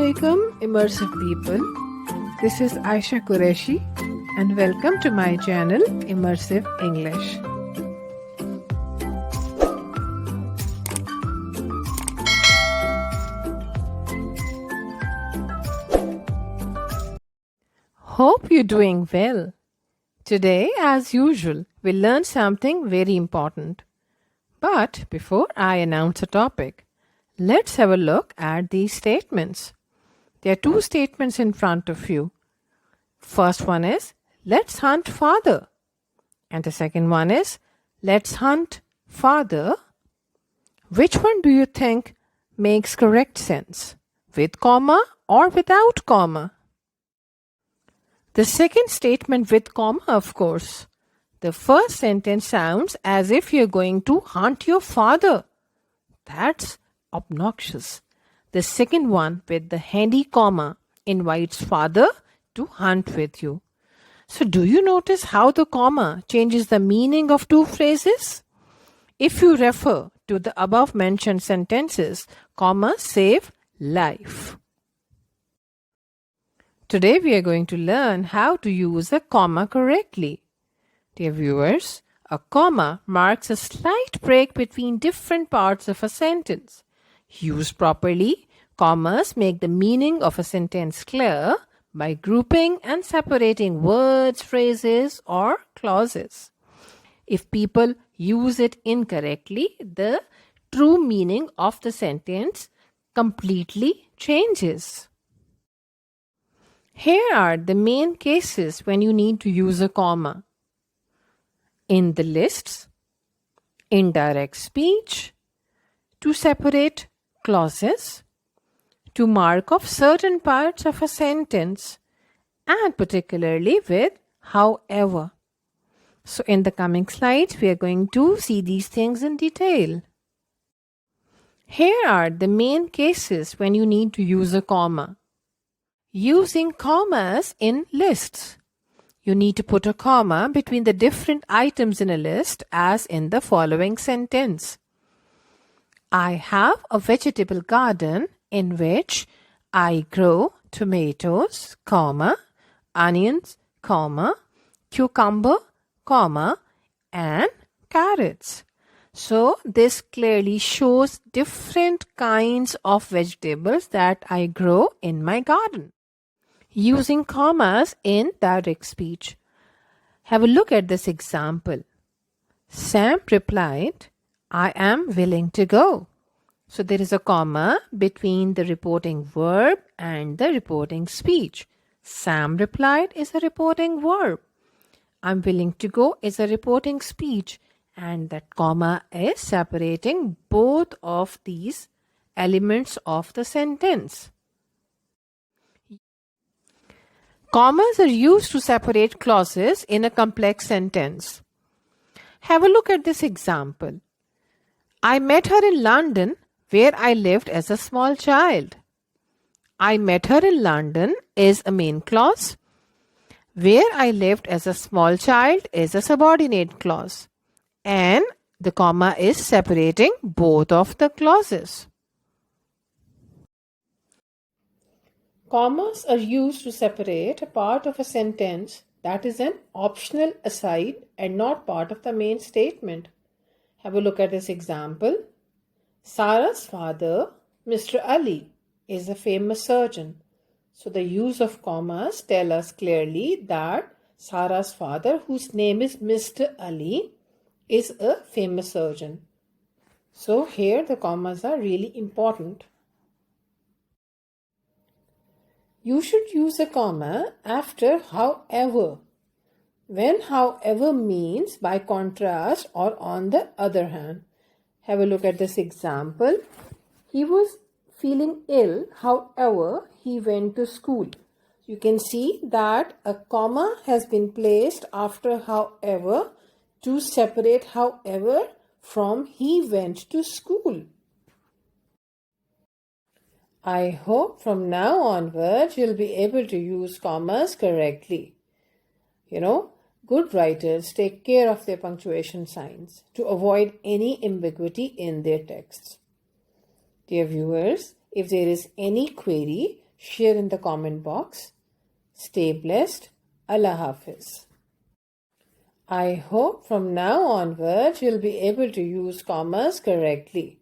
Assalamualaikum, immersive people. This is Aisha Qureshi and welcome to my channel Immersive English. Hope you're doing well. Today, as usual, we'll learn something very important. But before I announce a topic, let's have a look at these statements. There are two statements in front of you. First one is, let's hunt father. And the second one is, let's hunt father. Which one do you think makes correct sense? With comma or without comma? The second statement with comma, of course. The first sentence sounds as if you're going to hunt your father. That's obnoxious. The second one with the handy comma invites father to hunt with you. So do you notice how the comma changes the meaning of two phrases? If you refer to the above mentioned sentences, commas save life. Today we are going to learn how to use a comma correctly. Dear viewers, a comma marks a slight break between different parts of a sentence. Used properly, commas make the meaning of a sentence clear by grouping and separating words, phrases, or clauses. If people use it incorrectly, the true meaning of the sentence completely changes. Here are the main cases when you need to use a comma. In the lists, indirect speech, to separate clauses, to mark off certain parts of a sentence, and particularly with however. So in the coming slides, we are going to see these things in detail. Here are the main cases when you need to use a comma. Using commas in lists. You need to put a comma between the different items in a list as in the following sentence. I have a vegetable garden in which I grow tomatoes, comma, onions, comma, cucumber, comma, and carrots. So this clearly shows different kinds of vegetables that I grow in my garden. Using commas in direct speech. Have a look at this example. Sam replied, I am willing to go. So there is a comma between the reporting verb and the reporting speech. Sam replied is a reporting verb. I'm willing to go is a reporting speech. And that comma is separating both of these elements of the sentence. Commas are used to separate clauses in a complex sentence. Have a look at this example. I met her in London where I lived as a small child. I met her in London is a main clause. Where I lived as a small child is a subordinate clause. And the comma is separating both of the clauses. Commas are used to separate a part of a sentence that is an optional aside and not part of the main statement. Have a look at this example. Sara's father, Mr. Ali, is a famous surgeon. So the use of commas tell us clearly that Sara's father, whose name is Mr. Ali, is a famous surgeon. So here the commas are really important. You should use a comma after however, when however means by contrast or on the other hand. Have a look at this example. He was feeling ill, however, he went to school. You can see that a comma has been placed after however to separate however from he went to school. I hope from now onwards you'll be able to use commas correctly. Good writers take care of their punctuation signs to avoid any ambiguity in their texts. Dear viewers, if there is any query, share in the comment box. Stay blessed. Allah Hafiz. I hope from now onwards you'll be able to use commas correctly.